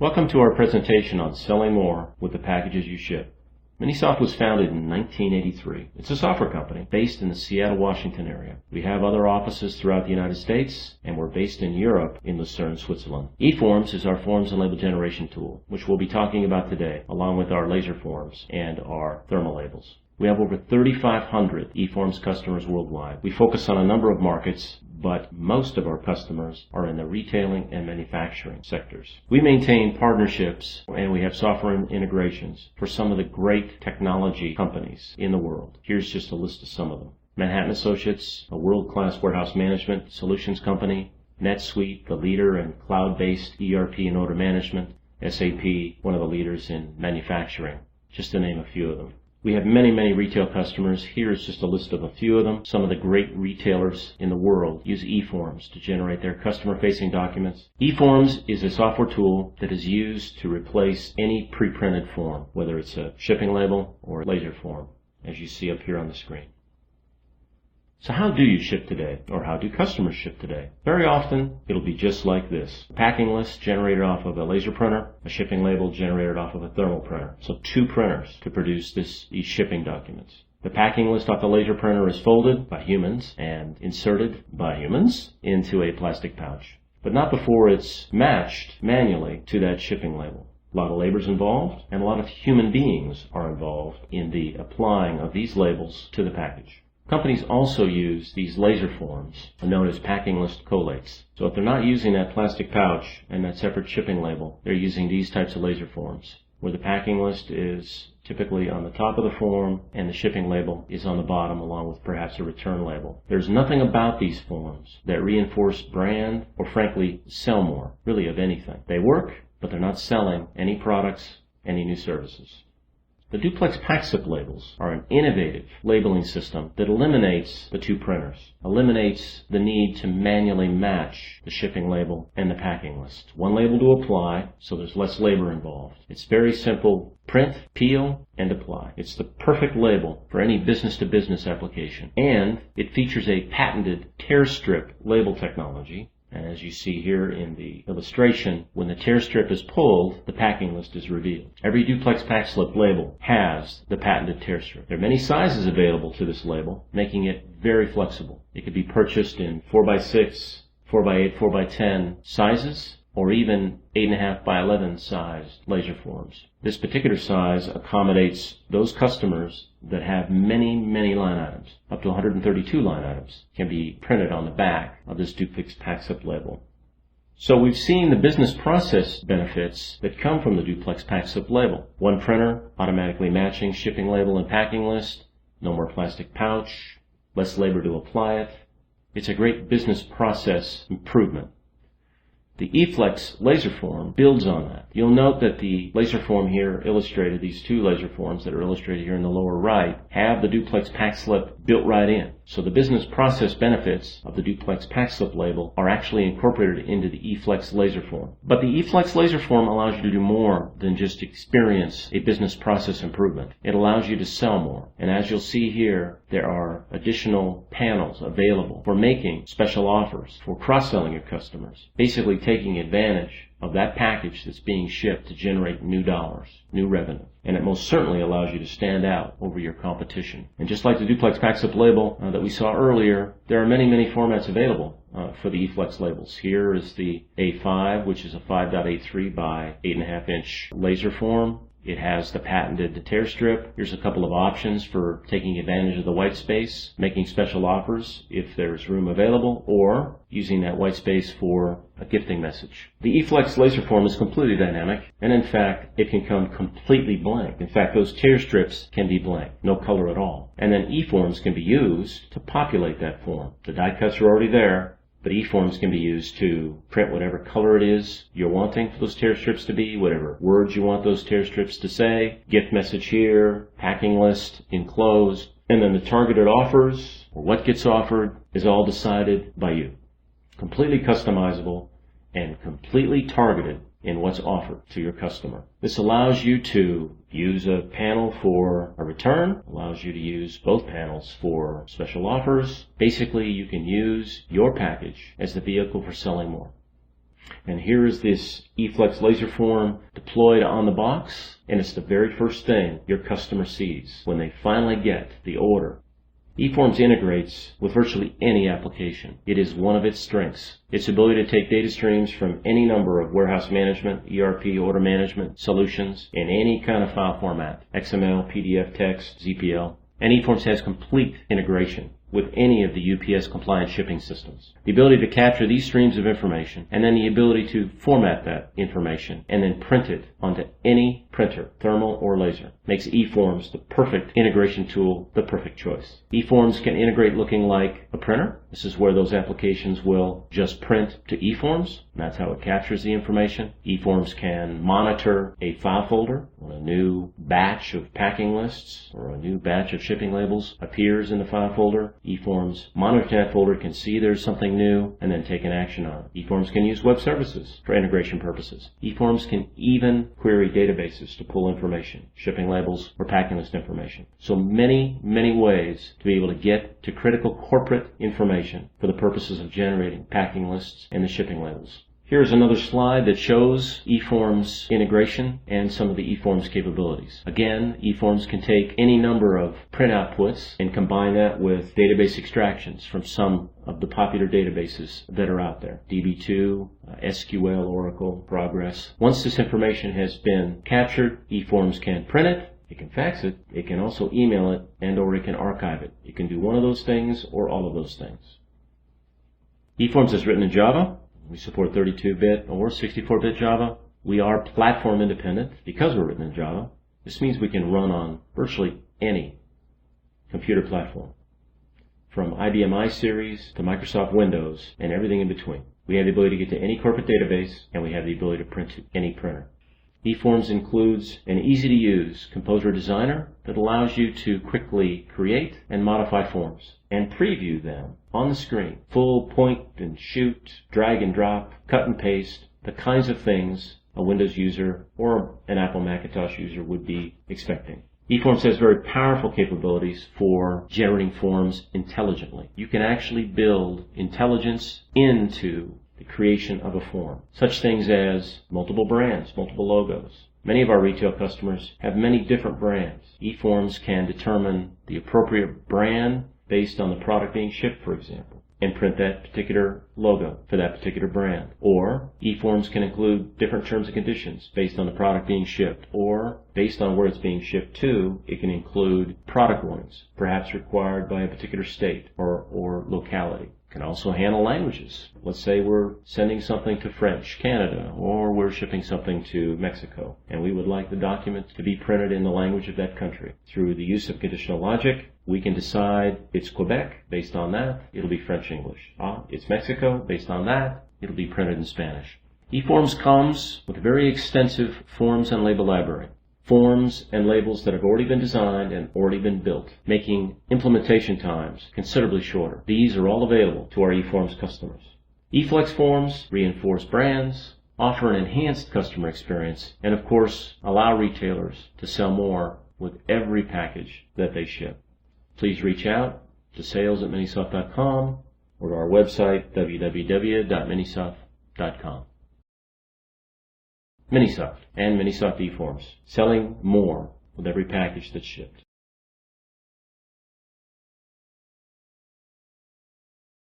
Welcome to our presentation on selling more with the packages you ship. Minisoft was founded in 1983. It's a software company based in the Seattle, Washington area. We have other offices throughout the United States, and we're based in Europe in Lucerne, Switzerland. eForms is our forms and label generation tool, which we'll be talking about today, along with our laser forms and our thermal labels. We have over 3,500 eForms customers worldwide. We focus on a number of markets, but most of our customers are in the retailing and manufacturing sectors. We maintain partnerships and we have software integrations for some of the great technology companies in the world. Here's just a list of some of them. Manhattan Associates, a world-class warehouse management solutions company. NetSuite, the leader in cloud-based ERP and order management. SAP, one of the leaders in manufacturing, just to name a few of them. We have many retail customers. Here's just a list of a few of them. Some of the great retailers in the world use eForms to generate their customer-facing documents. eForms is a software tool that is used to replace any pre-printed form, whether it's a shipping label or laser form, as you see up here on the screen. So how do you ship today, or how do customers ship today? Very often, it'll be just like this. A packing list generated off of a laser printer, a shipping label generated off of a thermal printer. So two printers to produce these shipping documents. The packing list off the laser printer is folded by humans and inserted by humans into a plastic pouch, but not before it's matched manually to that shipping label. A lot of labor is involved, and a lot of human beings are involved in the applying of these labels to the package. Companies also use these laser forms, known as packing list collates. So if they're not using that plastic pouch and that separate shipping label, they're using these types of laser forms, where the packing list is typically on the top of the form and the shipping label is on the bottom, along with perhaps a return label. There's nothing about these forms that reinforce brand or frankly sell more, really, of anything. They work, but they're not selling any products, any new services. The DuplexPackSlip labels are an innovative labeling system that eliminates the two printers, eliminates the need to manually match the shipping label and the packing list. One label to apply, so there's less labor involved. It's very simple. Print, peel, and apply. It's the perfect label for any business-to-business application. And it features a patented tear strip label technology. And as you see here in the illustration, when the tear strip is pulled, the packing list is revealed. Every DuplexPackSlip label has the patented tear strip. There are many sizes available to this label, making it very flexible. It could be purchased in 4x6, 4x8, 4x10 sizes, or even 8.5 by 11 sized laser forms. This particular size accommodates those customers that have many line items. Up to 132 line items can be printed on the back of this DuplexPackSlip label. So we've seen the business process benefits that come from the DuplexPackSlip label. One printer, automatically matching shipping label and packing list, no more plastic pouch, less labor to apply it. It's a great business process improvement. The eFlex laser form builds on that. You'll note that the laser form here illustrated, these two laser forms that are illustrated here in the lower right, have the DuplexPackSlip built right in. So the business process benefits of the DuplexPackSlip label are actually incorporated into the eFlex laser form. But the eFlex laser form allows you to do more than just experience a business process improvement. It allows you to sell more. And as you'll see here, there are additional panels available for making special offers, for cross-selling your customers, basically taking advantage of that package that's being shipped to generate new dollars, new revenue. And it most certainly allows you to stand out over your competition. And just like the DuplexPackSlip label that we saw earlier, there are many formats available for the eFlex labels. Here is the A5, which is a 5.83 by 8.5 inch laser form. It has the patented tear strip. Here's a couple of options for taking advantage of the white space, making special offers if there's room available, or using that white space for a gifting message. The eFlex laser form is completely dynamic, and in fact, it can come completely blank. In fact, those tear strips can be blank, no color at all. And then eForms can be used to populate that form. The die cuts are already there, but eForms can be used to print whatever color it is you're wanting for those tear strips to be, whatever words you want those tear strips to say, gift message here, packing list enclosed, and then the targeted offers, or what gets offered, is all decided by you. Completely customizable and completely targeted in what's offered to your customer. This allows you to use a panel for a return, allows you to use both panels for special offers. Basically, you can use your package as the vehicle for selling more. And here is this eFlex laser form deployed on the box, and it's the very first thing your customer sees when they finally get the order. eForms integrates with virtually any application. It is one of its strengths. Its ability to take data streams from any number of warehouse management, ERP, order management solutions in any kind of file format, XML, PDF, text, ZPL. And eForms has complete integration with any of the UPS compliant shipping systems. The ability to capture these streams of information and then the ability to format that information and then print it onto any printer, thermal or laser, makes eForms the perfect integration tool, the perfect choice. eForms can integrate looking like a printer. This is where those applications will just print to eForms. That's how it captures the information. eForms can monitor a file folder when a new batch of packing lists or a new batch of shipping labels appears in the file folder. eForms monitoring that folder can see there's something new and then take an action on it. eForms can use web services for integration purposes. eForms can even query databases to pull information, shipping labels or packing list information. So many, many ways to be able to get to critical corporate information for the purposes of generating packing lists and the shipping labels. Here's another slide that shows eForms integration and some of the eForms capabilities. Again, eForms can take any number of print outputs and combine that with database extractions from some of the popular databases that are out there. DB2, SQL, Oracle, Progress. Once this information has been captured, eForms can print it, it can fax it, it can also email it, and or it can archive it. It can do one of those things or all of those things. eForms is written in Java. We support 32-bit or 64-bit Java. We are platform independent because we're written in Java. This means we can run on virtually any computer platform, from IBM iSeries to Microsoft Windows and everything in between. We have the ability to get to any corporate database, and we have the ability to print to any printer. eForms includes an easy-to-use Composer Designer that allows you to quickly create and modify forms and preview them on the screen. Full point and shoot, drag and drop, cut and paste, the kinds of things a Windows user or an Apple Macintosh user would be expecting. eForms has very powerful capabilities for generating forms intelligently. You can actually build intelligence into the creation of a form. Such things as multiple brands, multiple logos. Many of our retail customers have many different brands. eForms can determine the appropriate brand based on the product being shipped, for example, and print that particular logo for that particular brand. Or eForms can include different terms and conditions based on the product being shipped, or based on where it's being shipped to, it can include product warnings, perhaps required by a particular state or locality. It can also handle languages. Let's say we're sending something to French, Canada, or we're shipping something to Mexico, and we would like the document to be printed in the language of that country. Through the use of conditional logic, we can decide it's Quebec. Based on that, it'll be French-English. It's Mexico. Based on that, it'll be printed in Spanish. eForms comes with a very extensive forms and label library. Forms and labels that have already been designed and already been built, making implementation times considerably shorter. These are all available to our eForms customers. eFlex forms reinforce brands, offer an enhanced customer experience, and of course, allow retailers to sell more with every package that they ship. Please reach out to sales@minisoft.com or to our website, www.minisoft.com. Minisoft and Minisoft eForms, selling more with every package that's shipped.